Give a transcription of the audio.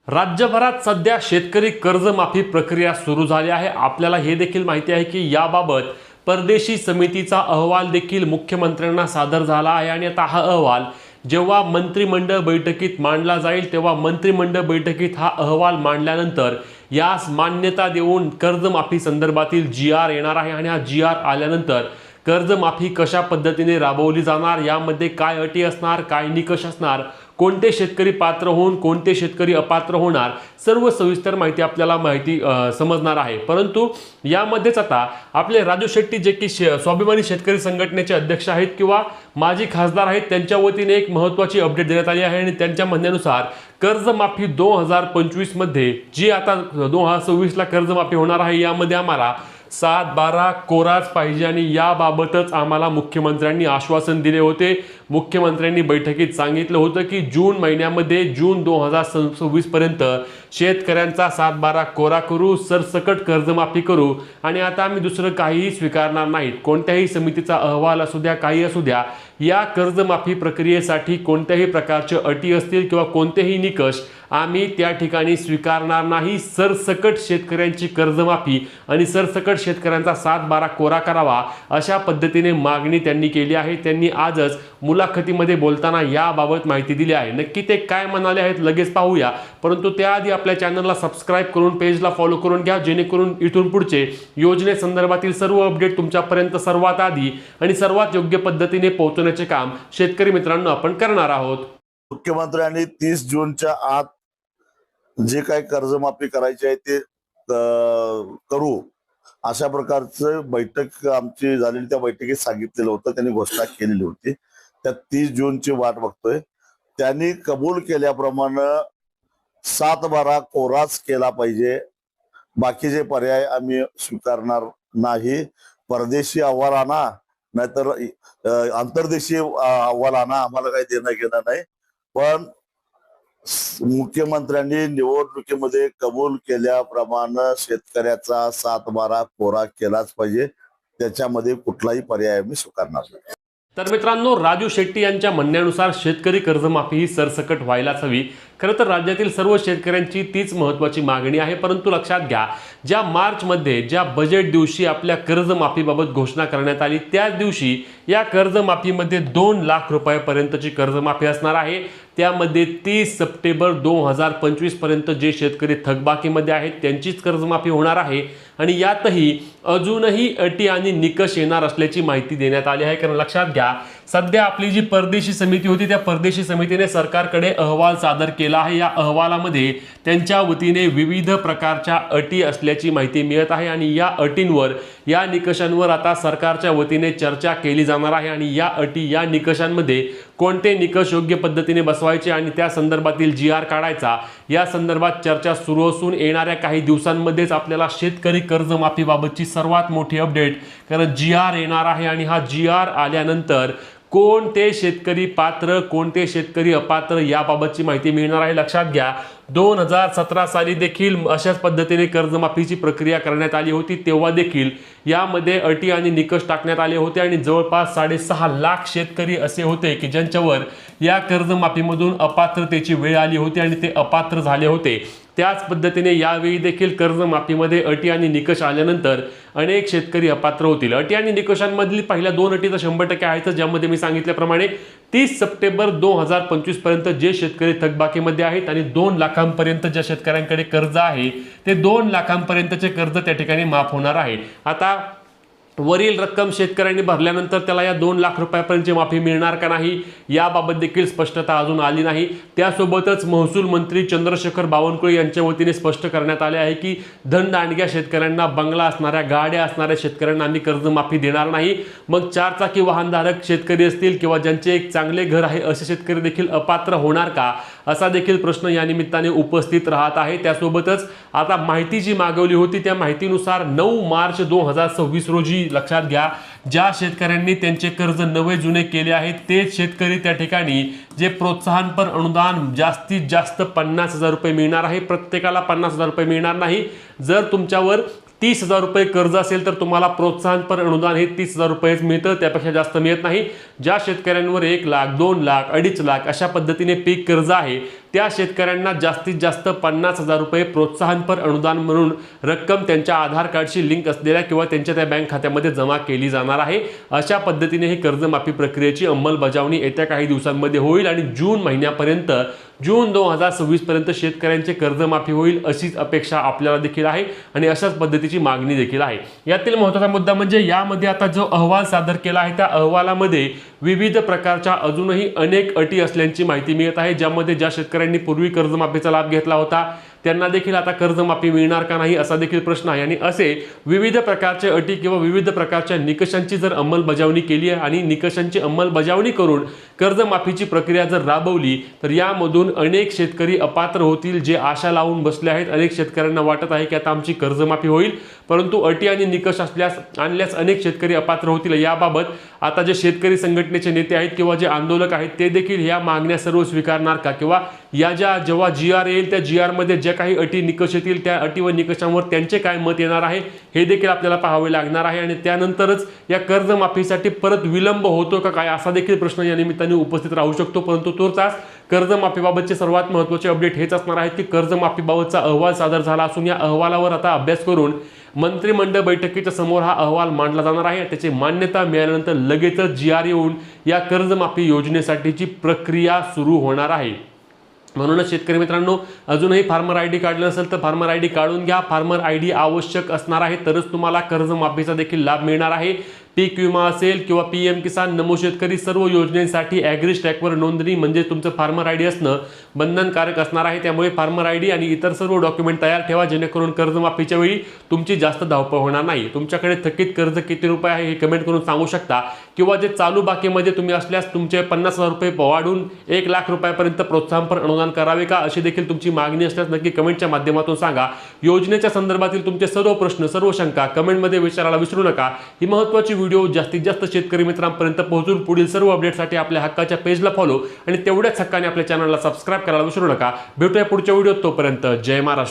राज्यभरात सध्या शेतकरी कर्जमाफी प्रक्रिया सुरू झाली आहे। आपल्याला हे देखील माहिती आहे की याबाबत परदेशी समितीचा अहवाल देखील मुख्यमंत्र्यांना सादर झाला आहे आणि आता हा अहवाल जेव्हा मंत्रिमंडळ बैठकीत मांडला जाईल तेव्हा मंत्रिमंडळ बैठकीत हा अहवाल मांडल्यानंतर यास मान्यता देऊन कर्जमाफी संदर्भातील जी-आर येणार आहे आणि हा जी-आर आल्यानंतर कर्जमाफी कशा पद्धतीने राबवली जाणार, यामध्ये काय अटी असणार, काय निकष असणार, कोणते शेतकरी पात्र होऊन कोणते शेतकरी अपात्र होणार, सर्व सविस्तर माहिती आपल्याला समजणार आहे। परंतु यामध्येच आता आपले राजू शेट्टी जे की स्वाभिमानी शेतकरी संघटनेचे अध्यक्ष आहेत किंवा माजी खासदार आहेत, त्यांच्या वतीने एक महत्त्वाची अपडेट देण्यात आली आहे आणि त्यांच्या म्हणण्यानुसार कर्जमाफी 2025 मध्ये जी आता 2026 ला कर्जमाफी होणार आहे यामध्ये आम्हाला 7-12 कोराच पाहिजे आणि याबाबतच आम्हाला मुख्यमंत्र्यांनी आश्वासन दिले होते। मुख्यमंत्र्यांनी बैठकीत सांगितलं होतं की जून महिन्यामध्ये जून 2026 पर्यंत शेतकऱ्यांचा 7-12 कोरा करू, सरसकट कर्जमाफी करू आणि आता आम्ही दुसरं काहीही स्वीकारणार नाहीत। कोणत्याही समितीचा अहवाल असू द्या, काही असू द्या, या कर्जमाफी प्रक्रियेसाठी कोणत्याही प्रकारचे अटी असतील किंवा कोणतेही निकष आम्ही त्या ठिकाणी स्वीकारणार नाही। सरसकट शेतकऱ्यांची कर्जमाफी आणि सरसकट शेतकऱ्यांचा 7-12 कोरा करावा अशा पद्धतीने मागणी त्यांनी केली आहे। त्यांनी आजच मुलाखतीमध्ये बोलताना याबाबत माहिती दिली आहे। नक्की ते काय म्हणाले आहेत लगेच पाहूया, परंतु त्याआधी आपल्या चॅनलला सबस्क्राइब करून पेजला फॉलो करून घ्या, जेणेकरून इथून पुढचे योजनेसंदर्भातील सर्व अपडेट तुमच्यापर्यंत सर्वात आधी आणि सर्वात योग्य पद्धतीने पोहोचवण्याचे काम शेतकरी मित्रांनो आपण करणार आहोत। मुख्यमंत्र्यांनी 30 जूनच्या आत जे काही कर्जमाफी करायची आहे ते करू अशा प्रकारचं बैठक आमची झालेली, त्या बैठकीत सांगितलेलं होतं, त्यांनी घोषणा केलेली होती। त्या 30 जूनची वाट बघतोय। त्यांनी कबूल केल्याप्रमाणे 7-12 कोराच केला पाहिजे, बाकीचे पर्याय आम्ही स्वीकारणार नाही। परदेशी अहवाल आणा नाहीतर आंतरदेशीय अहवाल आणा, आम्हाला काही देणं घेणं नाही, पण मुख्यमंत्र्यांनी निवडणुकीमध्ये कबूल केल्याप्रमाणे शेतकऱ्याचा 7-12 कोरा केलाच पाहिजे, त्याच्यामध्ये कुठलाही पर्याय आम्ही स्वीकारणार नाही। तर मित्रांनो, राजू शेट्टी यांच्या म्हणण्यानुसार शेतकरी कर्जमाफी ही सरसकट व्हायलाच हवी। खरं तर राज्यातील सर्व शेतकऱ्यांची तीच महत्त्वाची मागणी आहे, परंतु लक्षात घ्या, ज्या मार्चमध्ये ज्या बजेट दिवशी आपल्या कर्जमाफीबाबत घोषणा करण्यात आली त्याच दिवशी या कर्जमाफीमध्ये 2 लाख रुपयापर्यंतची कर्जमाफी असणार आहे। त्यामध्ये 30 सप्टेंबर 2025 पर्यंत जे शेतकरी थकबाकीमध्ये आहेत त्यांचीच कर्जमाफी होणार आहे आणि यातही अजूनही अटी आणि निकष येणार असल्याची माहिती देण्यात आली आहे। कारण लक्षात घ्या, सध्या आपली जी परदेशी समिती होती त्या परदेशी समितीने सरकारकडे अहवाल सादर केला आहे। या अहवालामध्ये त्यांच्या वतीने विविध प्रकारच्या अटी असल्याची माहिती मिळत आहे आणि या अटींवर, या निकषांवर आता सरकारच्या वतीने चर्चा केली जाणार आहे आणि या अटी, या निकषांमध्ये कोणते निकष योग्य पद्धतीने बसवायचे आणि त्या संदर्भातील जी-आर काढायचा, या संदर्भात चर्चा सुरू असून येणाऱ्या काही दिवसांमध्येच आपल्याला शेतकरी कर्जमाफीबाबतची सर्वात मोठी अपडेट, कारण जी-आर येणार आहे आणि हा जी-आर आल्यानंतर कोणते शेतकरी पात्र, कोणते शेतकरी अपात्र याबाबतची माहिती मिळणार आहे। लक्षात घ्या, 2017 साली देखील अशाच पद्धतीने कर्जमाफीची प्रक्रिया करण्यात आली होती, तेव्हा देखील यामध्ये अटी आणि निकष टाकण्यात आले होते आणि जवळपास 6.5 लाख शेतकरी असे होते की ज्यांच्यावर या कर्जमाफीमधून अपात्रतेची वेळ आली होती आणि ते अपात्र झाले होते। त्याच पद्धतीने यावेळी देखील कर्जमाफीमध्ये अटी आणि निकष आल्यानंतर अनेक शेतकरी अपात्र होतील। अटी आणि निकषांमधील पहिल्या 2 अटी तर 100% आहेत, ज्यामध्ये मी सांगितल्याप्रमाणे 30 सप्टेंबर 2025 पर्यंत जे शेतकरी थकबाकीमध्ये आहेत आणि 2 लाखांपर्यंत ज्या शेतकऱ्यांकडे कर्ज आहे ते 2 लाखांपर्यंतचे कर्ज त्या ठिकाणी माफ होणार आहे। आता वरील रक्कम शेतकऱ्यांनी भरल्यानंतर त्याला या 2 लाख रुपयापर्यंतची माफी मिळणार का नाही याबाबत देखील स्पष्टता अजून आली नाही। त्यासोबतच महसूल मंत्री चंद्रशेखर बावनकुळे यांच्या वतीने स्पष्ट करण्यात आले आहे की धनदांडग्या शेतकऱ्यांना, बंगला असणाऱ्या, गाड्या असणाऱ्या शेतकऱ्यांना आम्ही कर्जमाफी देणार नाही। मग 4 चाकी वाहनधारक शेतकरी असतील किंवा ज्यांचे एक चांगले घर आहे असे शेतकरी देखील अपात्र होणार का, असा देखील प्रश्न या निमित्ताने उपस्थित राहत आहे। त्यासोबतच आता माहिती जी मागवली होती त्या माहितीनुसार 9 मार्च 2026 रोजी लक्षात घ्या, ज्या शेतकऱ्यांनी त्यांचे कर्ज नवे जुने केले आहेत ते शेतकरी त्या ठिकाणी जे प्रोत्साहनपर अनुदान जास्तीत जास्त 50,000 रुपये मिळणार आहे। प्रत्येकाला 50,000 रुपये मिळणार नाही। जर तुमच्यावर 30,000 रुपये कर्ज असेल तर तुम्हाला प्रोत्साहनपर अनुदान हे 30,000 रुपयेच मिळतं, त्यापेक्षा जास्त मिळत नाही। ज्या शेतकऱ्यांवर 1 लाख, 2 लाख, 2.5 लाख अशा पद्धतीने पीक कर्ज आहे त्या शेतकऱ्यांना जास्तीत जास्त 50,000 रुपये प्रोत्साहनपर अनुदान म्हणून रक्कम त्यांच्या आधार कार्डशी लिंक असलेल्या किंवा त्यांच्या त्या बँक खात्यामध्ये जमा केली जाणार आहे। अशा पद्धतीने ही कर्जमाफी प्रक्रियेची अंमलबजावणी येत्या काही दिवसांमध्ये होईल आणि जून महिन्यापर्यंत जून 2026 पर्यंत शेतकऱ्यांचे कर्जमाफी होईल अशीच अपेक्षा आपल्याला देखील आहे आणि अशाच पद्धतीची मागणी देखील आहे। यातील महत्त्वाचा मुद्दा म्हणजे यामध्ये आता जो अहवाल सादर केला आहे त्या अहवालामध्ये विविध प्रकारच्या अजूनही अनेक अटी असल्याची माहिती मिळत आहे, ज्यामध्ये ज्या शेतकऱ्यांनी पूर्वी कर्जमाफीचा लाभ घेतला होता त्यांना देखील आता कर्जमाफी मिळणार का नाही असा देखील प्रश्न आहे। आणि असे विविध प्रकारचे अटी किंवा विविध प्रकारच्या निकषांची जर अंमलबजावणी केली आहे आणि निकषांची अंमलबजावणी करून कर्जमाफीची प्रक्रिया जर राबवली तर यामधून अनेक शेतकरी अपात्र होतील, जे आशा लावून बसले आहेत। अनेक शेतकऱ्यांना वाटत आहे की आता आमची कर्जमाफी होईल, परंतु अटी आणि निकष आणल्यास अनेक शेतकरी अपात्र होतील। याबाबत आता जे शेतकरी संघटनेचे नेते आहेत किंवा जे आंदोलक आहेत ते देखील या मागण्या सर्व स्वीकारणार का, किंवा जेव्हा GR येईल त्या GR मध्ये ज्या काही अटी निकष येतील त्या अटी व निकषांवर त्यांचे काय मत येणार आहे हे देखील आपल्याला पाहावे लागणार आहे। आणि त्यानंतरच या कर्जमाफीसाठी परत विलंब होतो का काय असा देखील प्रश्न या निमित्ताने उपस्थित राहू शकतो। परंतु तूर्तास कर्जमाफीबाबतचे सर्वात महत्त्वाचे अपडेट हेच असणार आहेत की कर्जमाफीबाबतचा अहवाल सादर झाला असून या अहवालावर आता अभ्यास करून मंत्रिमंडळ बैठकीच्या समोर हा अहवाल मांडला जाणार आहे। त्याची मान्यता मिळाल्यानंतर लगेचच GR येऊन या कर्जमाफी योजनेसाठीची प्रक्रिया सुरू होणार आहे। म्हणूनच शेतकरी मित्रांनो, अजूनही फार्मर ID काढलं नसेल तर फार्मर ID काढून घ्या। फार्मर ID आवश्यक असणार आहे, तरच तुम्हाला कर्जमाफीचा देखील लाभ मिळणार आहे। पीक विमा असेल किंवा PM किसान, नमो शेतकरी सर्व योजनेसाठी ॲग्रीस्टॅकवर नोंदणी म्हणजे तुमचं फार्मर ID असणं बंधनकारक असणार आहे। त्यामुळे फार्मर ID आणि इतर सर्व डॉक्युमेंट तयार ठेवा, जेणेकरून कर्जमाफीच्या वेळी तुमची जास्त धावपळ होणार नाही। तुमच्याकडे थकीत कर्ज किती रुपये आहे हे कमेंट करून सांगू शकता, किंवा जे चालू बाकीमध्ये तुम्ही असल्यास तुमचे 50,000 रुपये वाढून 1 लाख रुपयापर्यंत प्रोत्साहनपर अनुदान करावे का अशी देखील तुमची मागणी असल्यास नक्की कमेंटच्या माध्यमातून सांगा। योजनेच्या संदर्भातील तुमचे सर्व प्रश्न सर्व शंका कमेंटमध्ये विचारायला विसरू नका। ही महत्त्वाची व्हिडिओ जास्तीत जास्त शेतकरी मित्रांपर्यंत पोहोचून पुढील सर्व अपडेटसाठी आपल्या हक्काच्या पेजला फॉलो आणि तेवढ्याच हक्काने आपल्या चॅनलला सबस्क्राइब करायला विसरू नका। भेटूया पुढच्या व्हिडिओत, तोपर्यंत जय महाराष्ट्र।